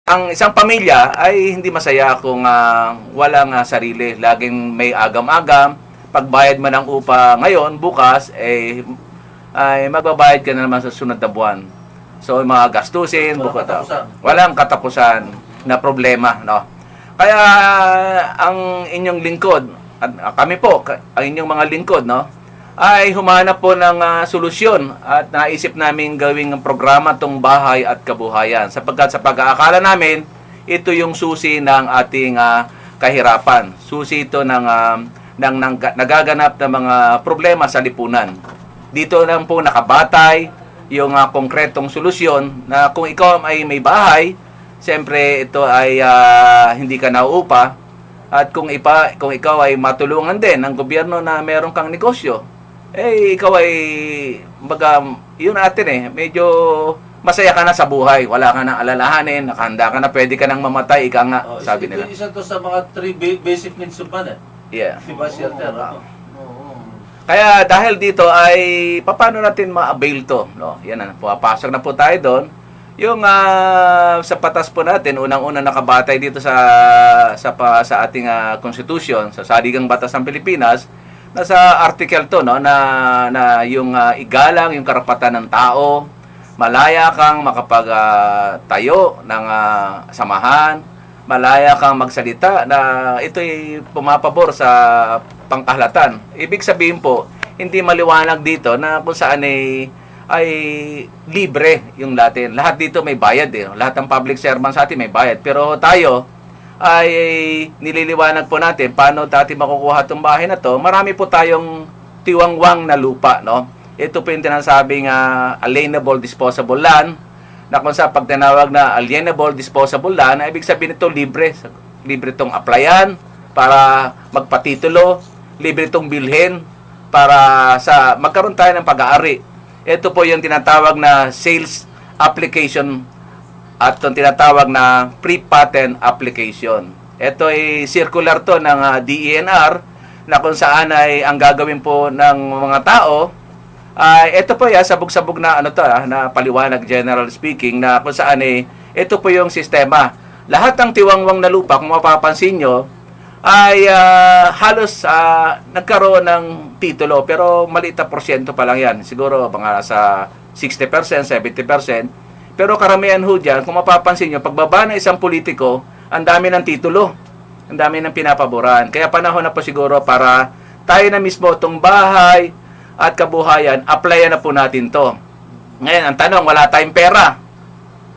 ang isang pamilya ay hindi masaya kung walang sarili. Laging may agam-agam. Pagbayad man ng upa ngayon, bukas, ay magbabayad ka na naman sa sunod na buwan. So, mga gastusin, walang katapusan na problema, no? Kaya, ang inyong lingkod, at kami po, ang inyong mga lingkod, no, ay humanap po ng solusyon at naisip namin gawing programa tong Bahay at Kabuhayan. Sapagkat sa pag-aakala namin, ito yung susi ng ating kahirapan. Susi ito ng nagaganap na mga problema sa lipunan. Dito lang po nakabatay yung konkretong solusyon na kung ikaw ay may bahay, siyempre ito ay hindi ka nauupa. At kung ikaw ay matulungan din ng gobyerno na meron kang negosyo, ikaw ay, yun natin medyo masaya ka na sa buhay, wala ka nang alalahanin, nakahanda ka na, pwede ka nang mamatay, ika nga, sabi nila. Isa to sa mga 3 basic needs of man Yeah. Diba, shelter? Kaya dahil dito ay paano natin ma-avail to, no? Yan na, pumapasok na po tayo doon. Yung sa patas po natin, unang-unang nakabatay dito sa ating Constitution, sa Saligang Batas ng Pilipinas, nasa article to, no, na yung igalang yung karapatan ng tao, malaya kang makapagtayo ng samahan, malaya kang magsalita, na ito'y pumapabor sa pangkahalatan. Ibig sabihin po, hindi maliwanag dito na kung saan ay libre yung Latin. Lahat dito may bayad Lahat ng public servants sa atin may bayad. Pero tayo ay nililiwanag po natin paano dati makukuha itong bahay na to. Marami po tayong tiwangwang na lupa, no? Ito po yung tinasabing alienable disposable land, na kung sa pag tinawag na alienable disposable land, ibig sabihin ito libre. Libre itong applyan para magpatitulo, libre itong bilhin para sa magkaroon tayo ng pag-aari. Ito po yung tinatawag na sales application at yung tinatawag na pre-patent application. Ito ay circular to ng DENR na kung saan ay ang gagawin po ng mga tao. Ito po sabog-sabog na na paliwanag, general speaking, na kung saan ito po yung sistema. Lahat ng tiwangwang na lupa, kung mapapansin nyo, ay halos nagkaroon ng titulo, pero maliit na porsyento pa lang yan. Siguro mga sa 60%, 70%. Pero karamihan ho dyan, kung mapapansin nyo, pagbaba ng isang politiko, ang dami ng titulo. Ang dami ng pinapaboran. Kaya panahon na po siguro para tayo na mismo itong Bahay at Kabuhayan, applyan na po natin to. Ngayon, ang tanong, wala tayong pera.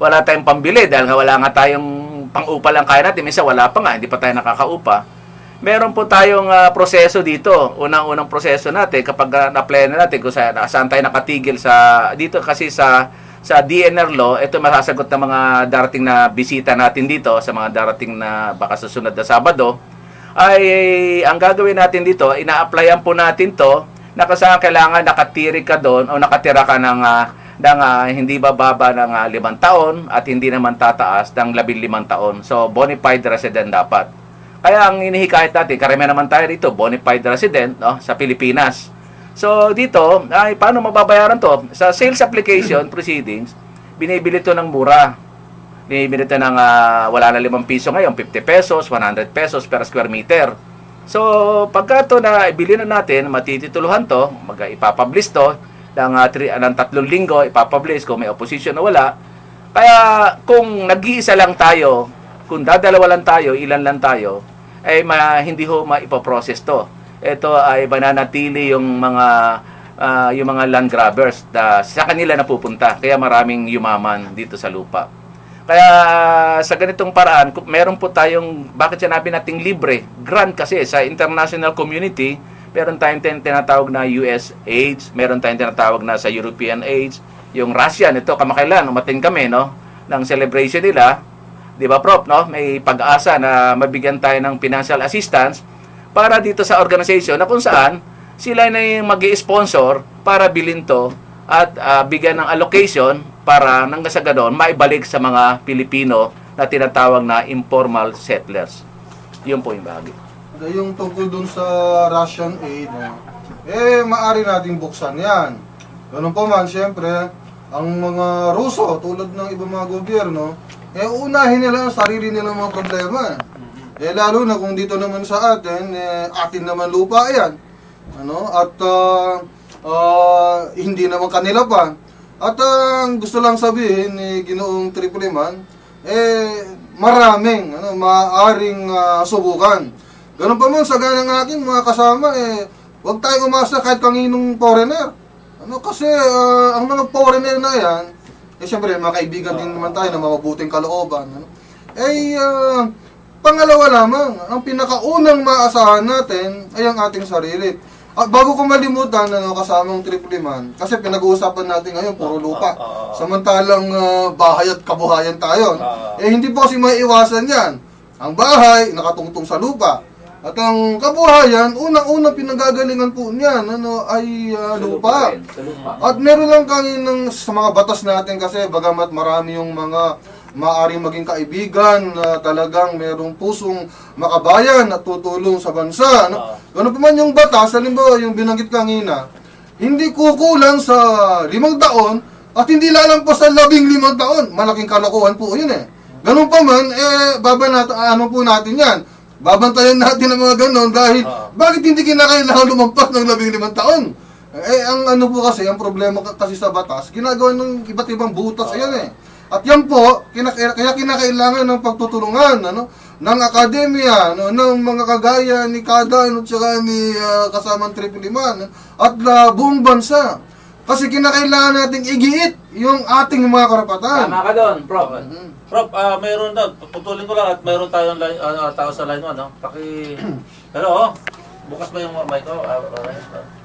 Wala tayong pambili dahil wala nga tayong pang-upa lang kaya natin. Minsan wala pa nga, hindi pa tayo nakakaupa. Meron po tayong proseso dito. Unang-unang proseso natin, kapag na-applyan na natin kung saan tayo nakatigil dito kasi sa DNR law, ito masasagot ng mga darating na bisita natin dito, sa mga darating na baka sa sunod na Sabado, ay ang gagawin natin dito, ina-applyan po natin to, na kasi kailangan nakatiri ka doon o nakatira ka ng hindi bababa ng 5 taon at hindi naman tataas ng 15 taon. So, bona fide resident dapat. Kaya ang inihikayat natin, karamihan naman tayo dito, bona fide resident, no, sa Pilipinas. So, dito, ay paano mababayaran to? Sa sales application proceedings, binibili to ng mura. Binibili to ng wala na 5 piso ngayon, 50 pesos, 100 pesos per square meter. So, pagka ito na ibili na natin, matitituluhan to, ipapublish to, ng 3 linggo, ipapublish kung may opposition o wala. Kaya, kung nag-iisa lang tayo, kung dadalawa lang tayo, ilan lang tayo, ay hindi ho maipoprocess to. Ito ay mananatili yung mga land grabbers sa kanila napupunta. Kaya maraming yumaman dito sa lupa. Kaya sa ganitong paraan, meron po tayong, bakit sinabi nating libre? Grant kasi sa international community, meron tayong tinatawag na US AIDS, meron tayong tinatawag na sa European AIDS, yung Russian, ito kamakailan, umatin kami, no, ng celebration nila, di ba, Prof, no? May pag-asa na mabigyan tayo ng financial assistance para dito sa organization na kung saan sila na yung mag-i-sponsor para bilhin to at bigyan ng allocation para nang sa ganoon maibalik sa mga Pilipino na tinatawag na informal settlers. Yun po yung bahagi. Yung tungkol dun sa Russian aid, maaari nating buksan yan. Ganun po man, siyempre, ang mga Ruso, tulad ng ibang mga gobyerno, unahin nila ang sarili nilang mga problema. Lalo na kung dito naman sa atin, atin naman lupa yan. At hindi naman kanila pa. At gusto lang sabihin ni Ginoong Tripliman, maraming maaaring subukan. Ganun pa man sa gaya ng aking mga kasama, huwag tayong umasa kahit kanginong foreigner. Kasi ang mga foreigner na yan, siyempre mga kaibigan din naman tayo na mabuting kalooban. Pangalawa lamang, ang pinakaunang maasahan natin ay ang ating sarili. At bago ko malimutan, kasamang Tripliman, kasi pinag-uusapan natin ngayon, puro lupa. Samantalang bahay at kabuhayan tayo. Hindi po kasi maiiwasan yan. Ang bahay, nakatungtong sa lupa. At ang kabuhayan, unang-unang pinagagalingan po niyan ay lupa. At meron lang kanina sa mga batas natin kasi bagamat marami yung mga maaaring maging kaibigan na talagang merong pusong makabayan at tutulong sa bansa. Ganun pa man yung batas, halimbawa yung binanggit kanina, hindi kukulang sa 5 taon at hindi lalampas sa 15 taon. Malaking kalokohan po yun Ganun pa man, po natin yan. Babantayan natin ang mga ganon dahil bakit hindi kinakailangan lumampas ng 15 taon? Ang po kasi, ang problema kasi sa batas, ginagawa ng iba't ibang butas yan At yan po, kaya kinakailangan ng pagtutulungan ng akademya, ng mga kagaya ni Kada at saka ni kasamang Tripliman at buong bansa. Kasi kinakailangan nating igiit yung ating mga karapatan. Tama ka doon, Prof. Prof, mayroon daw, putulin ko lang at mayroon tayong tao sa line 1, Hello? Bukas ba yung mic ko?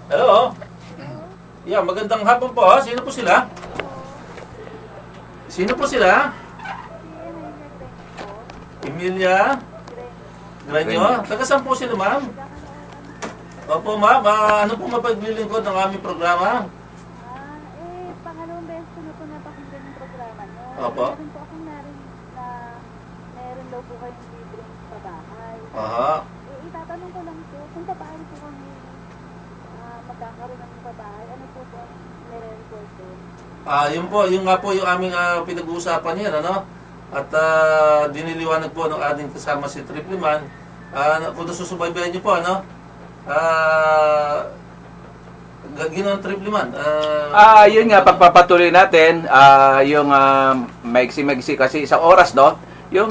Hello? Yeah, magandang hapon po, Sino po sila? Sino po sila? Emilia Granyo? Taga saan po sila, ma'am? Opo, ma'am. Ano po mapaglilingkod ng aming programa? Pangalawang beses ko na po napakinggan yung programa nyo. Opo. Meron po akong narinig na meron daw po kayong libreng pabahay. Aha. Itatanong ko lang po, kung paano po kami magkakaroon ng pabahay, ano po po ang nire-report doon? Yun nga po yung aming pinag-uusapan yan, At diniliwanag po ng ating kasama si Tripliman. Kung nasusubaybayan niyo po, Ginoong Tripliman. Yun nga, pagpapatuloy natin, yung maiksi-maiksi kasi isang oras, Yung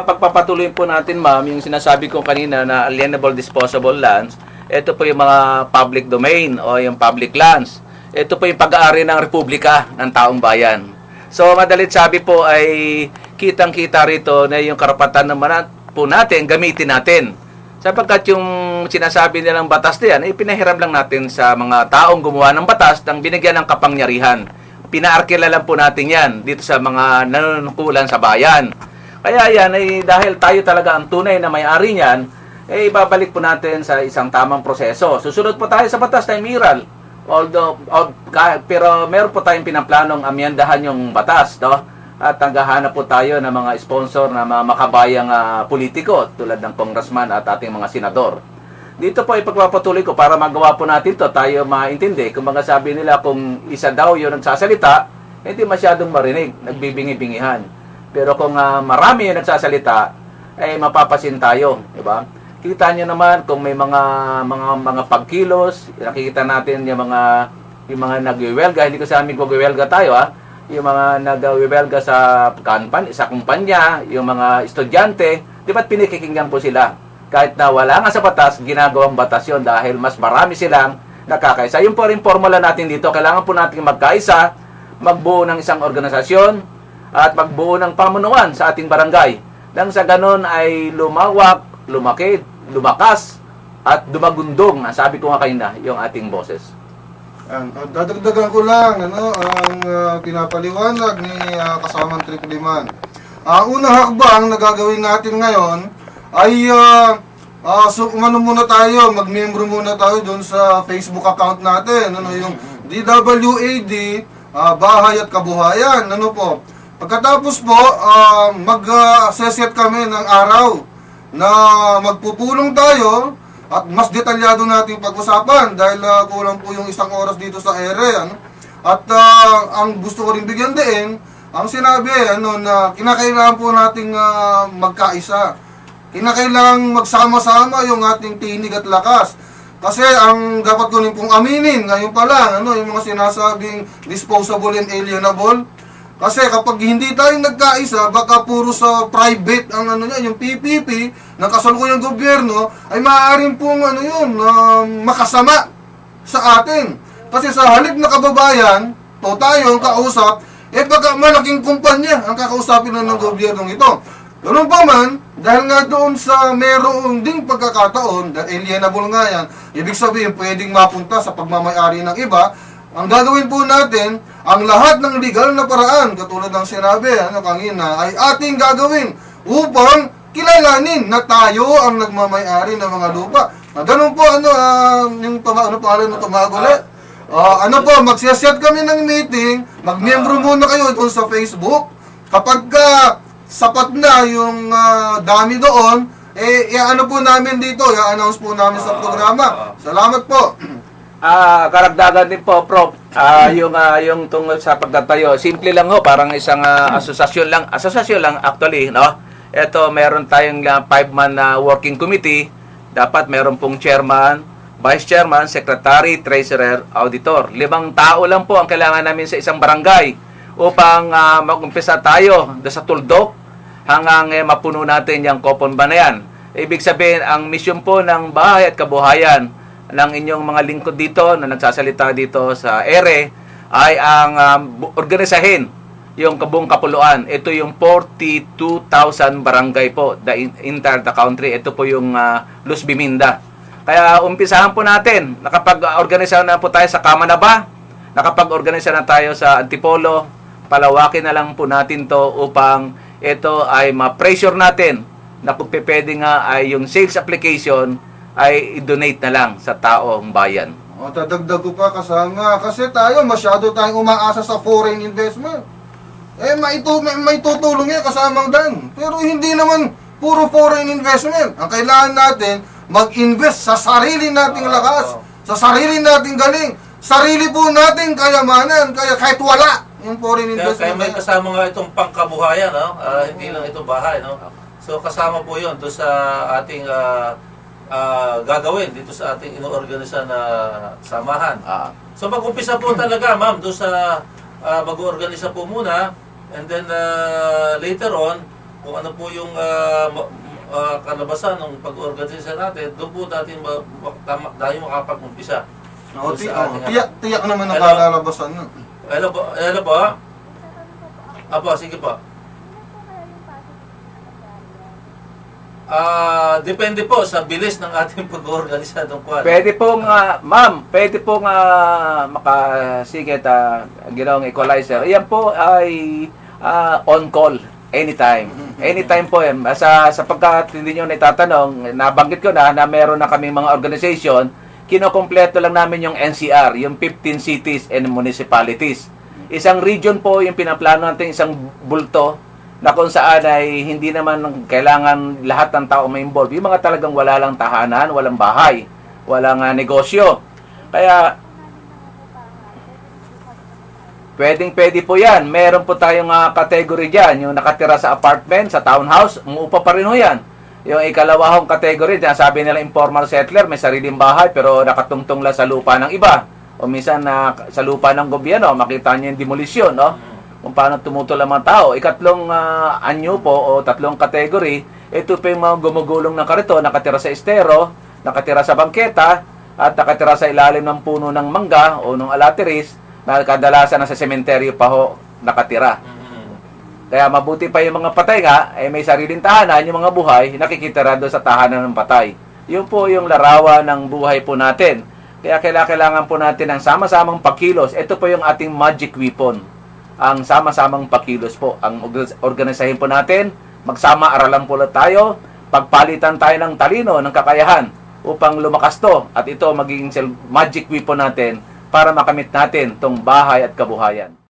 pagpapatuloy po natin, ma'am, yung sinasabi ko kanina na alienable disposable lands, ito po yung mga public domain o yung public lands. Ito po yung pag-aari ng Republika ng taong bayan. So, madalit sabi po ay kitang-kita rito na yung karapatan naman po natin, gamitin natin. Sapagkat yung sinasabi nilang batas na yan, pinahiram lang natin sa mga taong gumawa ng batas nang binigyan ng kapangyarihan. Pinaarkila lang po natin yan dito sa mga nanunukulan sa bayan. Kaya yan, dahil tayo talaga ang tunay na may-ari niyan, ibabalik po natin sa isang tamang proseso. Susunod po tayo sa batas na imiral. Pero meron po tayong pinaplanong amyendahan yung batas, At naghahanap po tayo ng mga sponsor na mga makabayang politiko tulad ng congressman at ating mga senador. Dito po ipagpapatuloy ko para magawa po natin to tayo maintindi. Kung mga sabi nila kung isa daw yung nagsasalita, hindi masyadong marinig, nagbibingi-bingihan. Pero kung marami yung nagsasalita, ay mapapasin tayo, di ba? Kita nyo naman kung may mga pagkilos, nakikita natin yung mga nagwiwelga, hindi ko sa amin magwiwelga tayo, yung mga nagwiwelga sa kumpanya, yung mga estudyante, di ba't pinikikinggan po sila? Kahit na wala nga sa batas, ginagawang batas yun dahil mas marami silang nakakaisa. Yung po rin formula natin dito, kailangan po natin magkaisa, magbuo ng isang organisasyon, at magbuo ng pamunuan sa ating barangay. Nang sa ganon ay lumawak, lumaki, lumakas, at dumagundong, sabi ko nga kanina, yung ating boses. Dadagdagan ko lang ang pinapaliwanag ni kasamang Tripliman. Unang hakbang na gagawin natin ngayon ay muna tayo, mag-membro muna tayo doon sa Facebook account natin, yung DWAD Bahay at Kabuhayan. Pagkatapos po, mag-set kami ng araw na magpupulong tayo at mas detalyado natin pag-usapan dahil kulang po yung 1 oras dito sa ere. At ang gusto ko rin bigyan din ang sinabi na kinakailangan po nating magkaisa. Kinakailangan magsama-sama yung ating tinig at lakas. Kasi ang dapat ko rin pong aminin ngayon pa lang, yung mga sinasabing disposable and alienable. Kasi kapag hindi tayo nagkaisa, baka puro sa private ang yung PPP ng kasalukuyang gobyerno ay maaaring pong makasama sa atin. Kasi sa halip na kababayan, tayo ang kausap, baka malaking kumpanya ang kakausapin ng gobyernong ito. Ganun pa man, dahil nga doon sa meron ding pagkakataon, alienable nga yan, ibig sabihin pwedeng mapunta sa pagmamayari ng iba. Ang gagawin po natin, ang lahat ng legal na paraan, katulad ng sinabi kanina, ay ating gagawin upang kilalanin na tayo ang nagmamayari ng mga lupa. Ganun po, yung pangalan ng tumagulit. Magsiyasyat kami ng meeting, mag-membro muna kayo doon sa Facebook. Kapag sapat na yung dami doon, po namin dito, i-announce po namin sa programa. Salamat po. Karagdagan din po, Prof. Yung tungkol sa pagtatayo, simple lang ho, parang isang asosasyon lang actually, no? Ito, meron tayong 5-man working committee. Dapat meron pong chairman, vice chairman, secretary, treasurer, auditor. 5 tao lang po ang kailangan namin sa isang barangay upang mag-umpisa tayo sa tuldok hanggang mapuno natin yung Kopon ba na yan. Ibig sabihin, ang mission po ng Bahay at Kabuhayan ng inyong mga lingkod dito na nagsasalita dito sa ere ay ang organisahin yung kabuong kapuluan. Ito yung 42,000 barangay po, the entire the country. Ito po yung Luz Biminda. Kaya umpisahan po natin. Nakapag-organisa na po tayo sa Kamanaba, nakapag-organisa na tayo sa Antipolo. Palawakin na lang po natin to upang ito ay ma-pressure natin na kung pwede nga ay yung sales application ay i-donate na lang sa taong bayan. Dadagdag ko pa kasama. Kasi tayo, masyado tayong umaasa sa foreign investment. May tutulong yan kasamang dan. Pero hindi naman puro foreign investment. Ang kailangan natin, mag-invest sa sarili nating lakas, sa sarili nating galing, sarili po nating kayamanan, kaya kahit wala yung foreign investment. Kaya may kasama nga itong pangkabuhayan, hindi lang ito bahay. No? So kasama po yun doon sa ating gagawin dito sa ating inoorganisa na samahan. So mag-umpisa po talaga, ma'am, doon sa mag-organisa po muna, and then later on, kung ano po yung kalabasan ng pag-organisa natin, doon po natin tayo makapag-umpisa. Tiyak naman ang kalalabasan. Hello po. Apo, sige po. Depende po sa bilis ng ating pag-organisa ng kwan. Pwede pong, ma'am, makasigit ginawang equalizer. Yan po ay on call, anytime. Anytime po yan. Sapagkat hindi nyo naitatanong, nabanggit ko na meron na kami mga organization, kinokompleto lang namin yung NCR, yung 15 cities and municipalities. Isang region po yung pinaplano natin, isang bulto, na kung saan ay hindi naman kailangan lahat ng tao may involved. Yung mga talagang wala lang tahanan, walang bahay, walang negosyo. Kaya, pwede po yan. Meron po tayong category dyan. Yung nakatira sa apartment, sa townhouse, umuupa pa rin ho yan. Yung ikalawahong category, sabi nila informal settler, may sariling bahay, pero nakatungtong lang sa lupa ng iba. O minsan sa lupa ng gobyerno, makita niyo yung demolisyon, no? Kung paano tumutol ang mga tao. Ikatlong anyo po o tatlong category, ito po yung mga gumugulong ng karito, nakatira sa estero, nakatira sa bangketa, at nakatira sa ilalim ng puno ng mangga o ng alateris, na kadalasan sa sementeryo pa ho nakatira. Kaya mabuti pa yung mga patay nga, may sariling tahanan, yung mga buhay, nakikitira doon sa tahanan ng patay. Yun po yung larawan ng buhay po natin. Kaya kailangan po natin ng sama-samang pakilos. Ito po yung ating magic weapon. Ang sama-samang pakilos po. Ang organisahin po natin, magsama-aralan po tayo, pagpalitan tayo ng talino, ng kakayahan, upang lumakas to. At ito magiging magic weapon natin para makamit natin tong bahay at kabuhayan.